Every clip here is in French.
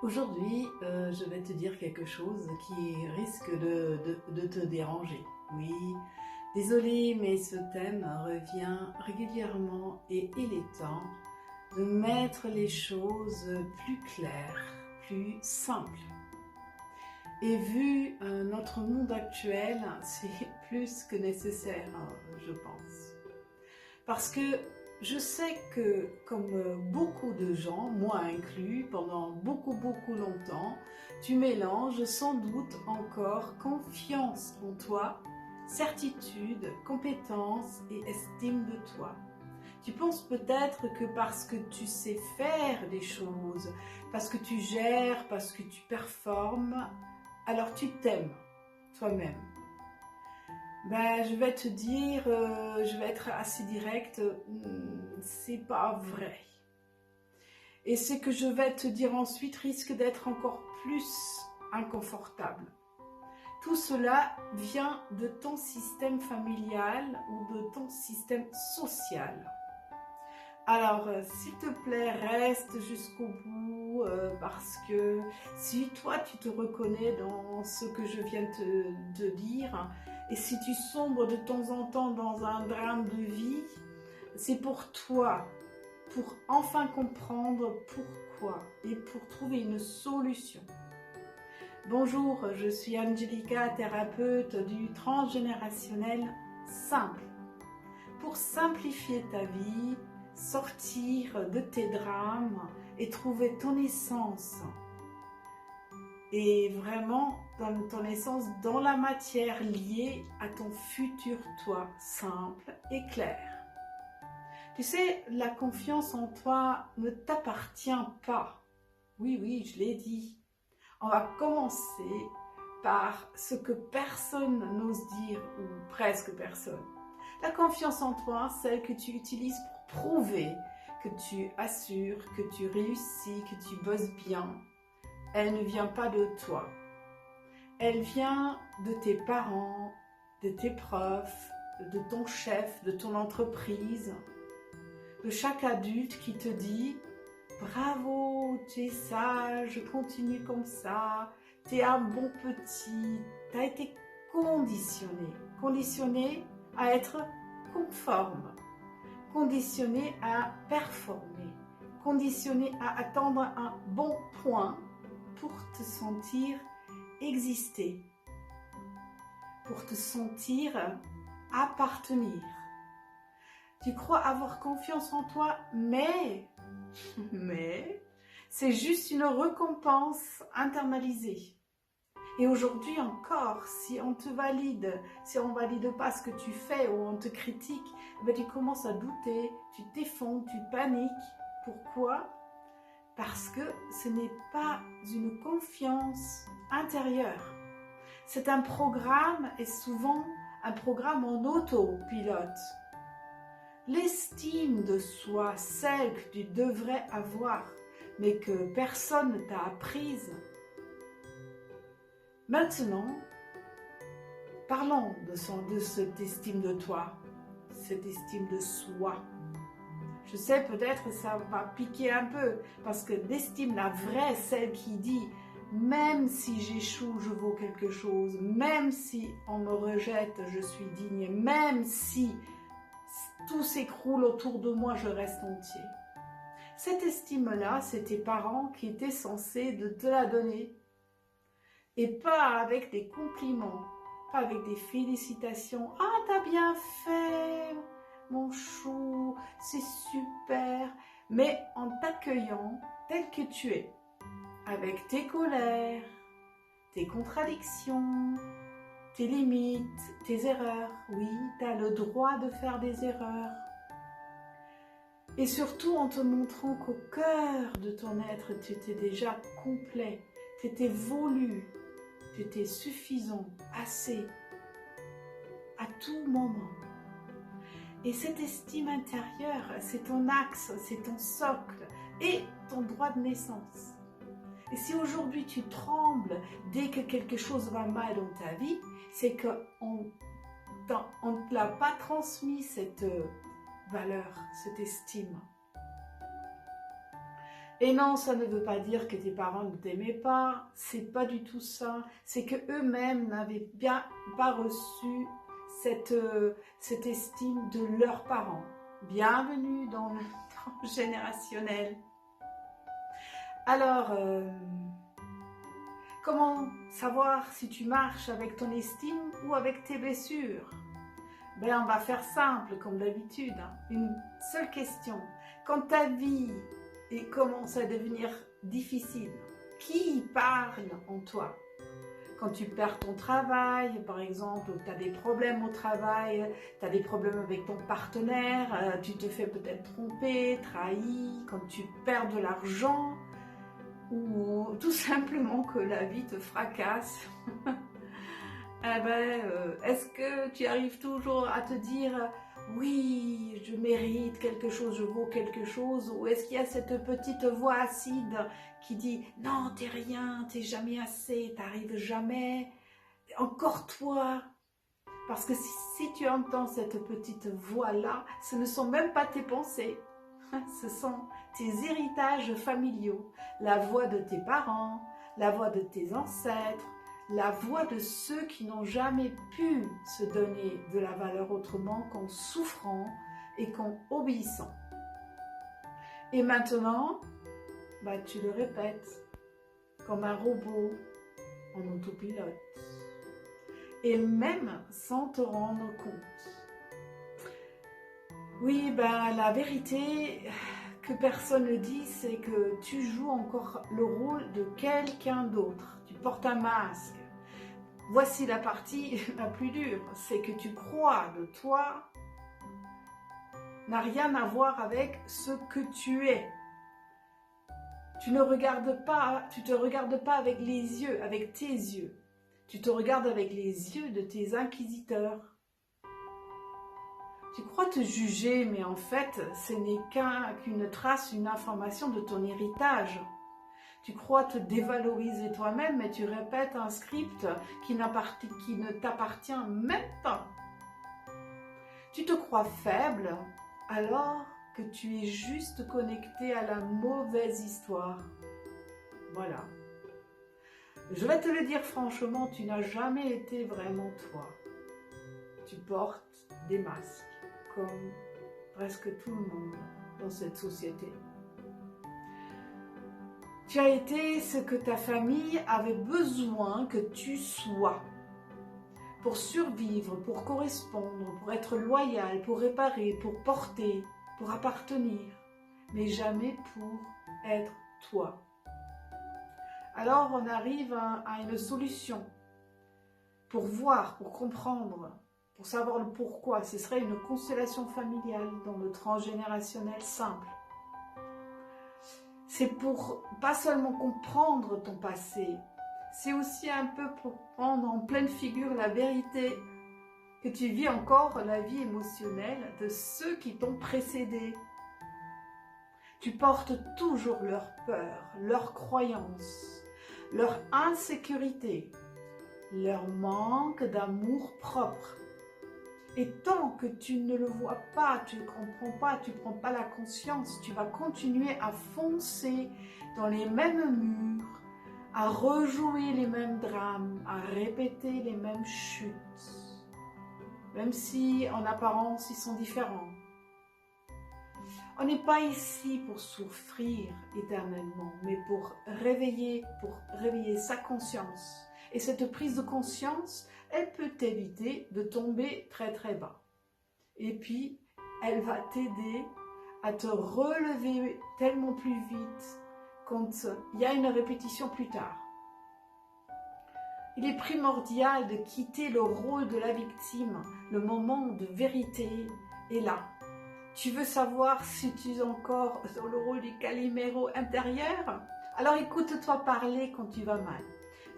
Aujourd'hui, je vais te dire quelque chose qui risque de te déranger. Oui, désolé, mais ce thème revient régulièrement et il est temps de mettre les choses plus claires, plus simples. Et vu notre monde actuel, c'est plus que nécessaire, je pense. Parce que je sais que, comme beaucoup de gens, moi inclus, pendant beaucoup longtemps, tu mélanges sans doute encore confiance en toi, certitude, compétence et estime de toi. Tu penses peut-être que parce que tu sais faire des choses, parce que tu gères, parce que tu performes, alors tu t'aimes toi-même. Je vais te dire, je vais être assez directe, c'est pas vrai. Et ce que je vais te dire ensuite risque d'être encore plus inconfortable. Tout cela vient de ton système familial ou de ton système social. Alors, s'il te plaît, reste jusqu'au bout parce que si toi tu te reconnais dans ce que je viens de dire et si tu sombres de temps en temps dans un drame de vie, c'est pour toi, pour enfin comprendre pourquoi et pour trouver une solution. Bonjour, je suis Angelica, thérapeute du transgénérationnel simple. Pour simplifier ta vie, sortir de tes drames et trouver ton essence. Et vraiment ton essence dans la matière liée à ton futur toi, simple et clair. Tu sais, la confiance en toi ne t'appartient pas. Oui, je l'ai dit. On va commencer par ce que personne n'ose dire, ou presque personne. La confiance en toi, celle que tu utilises pour prouver que tu assures, que tu réussis, que tu bosses bien, elle ne vient pas de toi. Elle vient de tes parents, de tes profs, de ton chef, de ton entreprise, de chaque adulte qui te dit « Bravo, tu es sage, continue comme ça, tu es un bon petit ». Tu as été conditionné à être conforme, conditionné à performer, conditionné à attendre un bon point pour te sentir exister, pour te sentir appartenir. Tu crois avoir confiance en toi, mais c'est juste une récompense internalisée. Et aujourd'hui encore, si on te valide, si on ne valide pas ce que tu fais ou on te critique, tu commences à douter, tu t'effondres, tu paniques. Pourquoi? Parce que ce n'est pas une confiance intérieure. C'est un programme et souvent un programme en autopilote. L'estime de soi, celle que tu devrais avoir, mais que personne ne t'a apprise. Maintenant, parlons de cette estime de toi, cette estime de soi. Je sais, peut-être ça va piquer un peu, parce que l'estime, la vraie, celle qui dit « même si j'échoue, je vaux quelque chose, même si on me rejette, je suis digne, même si tout s'écroule autour de moi, je reste entier ». Cette estime-là, c'est tes parents qui étaient censés de te la donner. Et pas avec des compliments, pas avec des félicitations. « Ah, t'as bien fait, mon chou, c'est super !» Mais en t'accueillant tel que tu es, avec tes colères, tes contradictions, tes limites, tes erreurs. Oui, t'as le droit de faire des erreurs. Et surtout en te montrant qu'au cœur de ton être, tu étais déjà complet, tu étais voulu, tu étais suffisant, assez, à tout moment. Et cette estime intérieure, c'est ton axe, c'est ton socle et ton droit de naissance. Et si aujourd'hui tu trembles dès que quelque chose va mal dans ta vie, c'est qu'on ne te l'a pas transmis cette valeur, cette estime. Et non, ça ne veut pas dire que tes parents ne t'aimaient pas, c'est pas du tout ça. C'est que eux-mêmes n'avaient bien pas reçu cette estime de leurs parents. Bienvenue dans le transgénérationnel. Alors, comment savoir si tu marches avec ton estime ou avec tes blessures? Ben, on va faire simple comme d'habitude. Une seule question. Quand ta vie commence à devenir difficile, qui parle en toi? Quand tu perds ton travail, par exemple, tu as des problèmes au travail, tu as des problèmes avec ton partenaire, tu te fais peut-être tromper, trahi, quand tu perds de l'argent, ou tout simplement que la vie te fracasse. Eh ben, est-ce que tu arrives toujours à te dire oui, je mérite quelque chose, je vaux quelque chose, ou est-ce qu'il y a cette petite voix acide qui dit non, t'es rien, t'es jamais assez, t'arrives jamais, encore toi? Parce que si tu entends cette petite voix-là, ce ne sont même pas tes pensées, ce sont tes héritages familiaux, la voix de tes parents, la voix de tes ancêtres, la voix de ceux qui n'ont jamais pu se donner de la valeur autrement qu'en souffrant et qu'en obéissant. Et maintenant, bah, tu le répètes comme un robot en autopilote. Et même sans te rendre compte. Oui, bah, la vérité que personne ne dit, c'est que tu joues encore le rôle de quelqu'un d'autre. Tu portes un masque. Voici la partie la plus dure, c'est que tu crois de toi n'a rien à voir avec ce que tu es. Tu ne regardes pas, tu te regardes pas avec les yeux, avec tes yeux. Tu te regardes avec les yeux de tes inquisiteurs. Tu crois te juger, mais en fait, ce n'est qu'une trace, une information de ton héritage. Tu crois te dévaloriser toi-même, mais tu répètes un script qui ne t'appartient même pas. Tu te crois faible alors que tu es juste connecté à la mauvaise histoire. Voilà. Je vais te le dire franchement, tu n'as jamais été vraiment toi. Tu portes des masques, comme presque tout le monde dans cette société. Tu as été ce que ta famille avait besoin que tu sois. Pour survivre, pour correspondre, pour être loyal, pour réparer, pour porter, pour appartenir. Mais jamais pour être toi. Alors on arrive à une solution. Pour voir, pour comprendre, pour savoir le pourquoi. Ce serait une constellation familiale dans le transgénérationnel simple. C'est pour pas seulement comprendre ton passé, c'est aussi un peu pour prendre en pleine figure la vérité que tu vis encore la vie émotionnelle de ceux qui t'ont précédé. Tu portes toujours leur peur, leurs croyances, leur insécurité, leur manque d'amour propre. Et tant que tu ne le vois pas, tu ne comprends pas, tu ne prends pas la conscience, tu vas continuer à foncer dans les mêmes murs, à rejouer les mêmes drames, à répéter les mêmes chutes, même si en apparence ils sont différents. On n'est pas ici pour souffrir éternellement, mais pour réveiller sa conscience. Et cette prise de conscience, elle peut t'éviter de tomber très très bas. Et puis, elle va t'aider à te relever tellement plus vite quand il y a une répétition plus tard. Il est primordial de quitter le rôle de la victime. Le moment de vérité est là. Tu veux savoir si tu es encore dans le rôle du Calimero intérieur? Alors écoute-toi parler quand tu vas mal.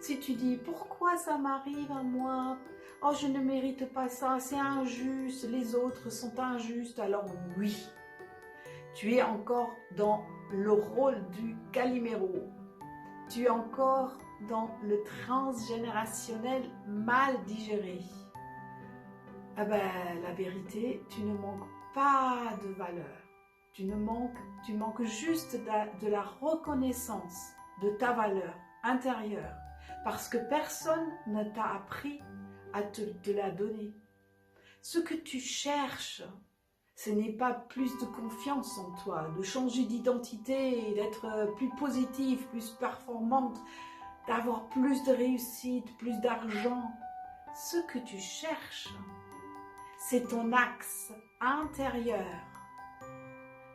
Si tu dis « Pourquoi ça m'arrive à moi? Oh, je ne mérite pas ça, c'est injuste, les autres sont injustes. » Alors oui, tu es encore dans le rôle du Calimero. Tu es encore dans le transgénérationnel mal digéré. Ah ben, la vérité, tu ne manques pas de valeur. tu manques juste de la reconnaissance de ta valeur intérieure parce que personne ne t'a appris à te la donner. Ce que tu cherches, ce n'est pas plus de confiance en toi, de changer d'identité, d'être plus positive, plus performante, d'avoir plus de réussite, plus d'argent. Ce que tu cherches, c'est ton axe intérieur,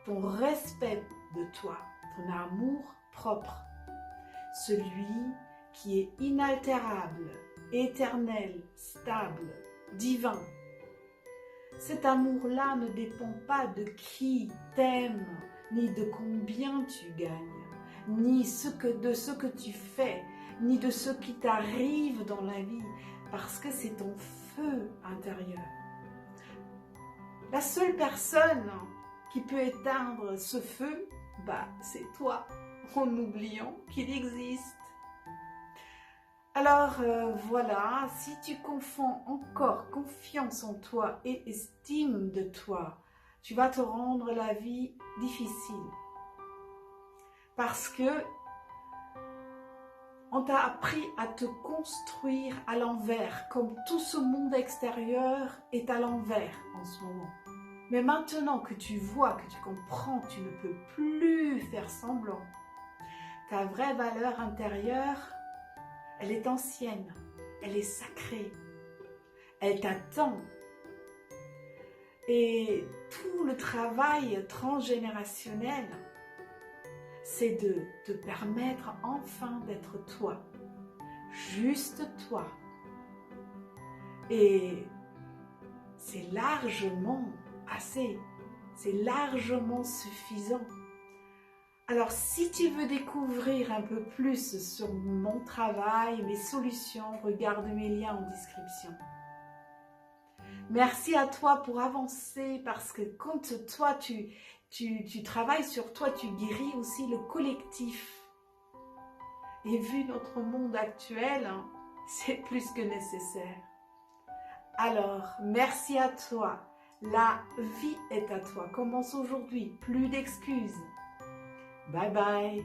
ton respect de toi, ton amour propre, celui qui est inaltérable, éternel, stable, divin. Cet amour-là ne dépend pas de qui t'aime, ni de combien tu gagnes, ni de ce que tu fais, ni de ce qui t'arrive dans la vie, parce que c'est ton feu intérieur. La seule personne qui peut éteindre ce feu, c'est toi, en oubliant qu'il existe. Alors voilà, si tu confonds encore confiance en toi et estime de toi, tu vas te rendre la vie difficile. Parce que on t'a appris à te construire à l'envers, comme tout ce monde extérieur est à l'envers en ce moment. Mais maintenant que tu vois, que tu comprends, tu ne peux plus faire semblant. Ta vraie valeur intérieure, elle est ancienne, elle est sacrée, elle t'attend. Et tout le travail transgénérationnel, c'est de te permettre enfin d'être toi, juste toi. Et c'est largement assez, c'est largement suffisant. Alors, si tu veux découvrir un peu plus sur mon travail, mes solutions, regarde mes liens en description. Merci à toi pour avancer parce que quand toi, tu travailles sur toi, tu guéris aussi le collectif. Et vu notre monde actuel, c'est plus que nécessaire. Alors, merci à toi. La vie est à toi. Commence aujourd'hui. Plus d'excuses. Bye bye.